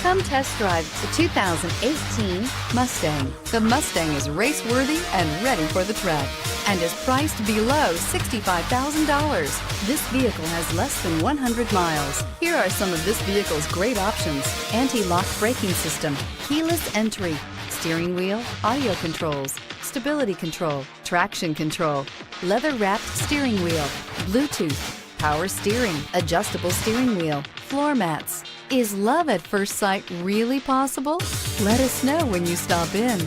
Come test drive the 2018 Mustang. The Mustang is race-worthy and ready for the track and is priced below $65,000. This vehicle has less than 100 miles. Here are some of this vehicle's great options: anti-lock braking system, keyless entry, steering wheel audio controls, stability control, traction control, leather-wrapped steering wheel, Bluetooth, power steering, adjustable steering wheel, floor mats. Is love at first sight really possible? Let us know when you stop in.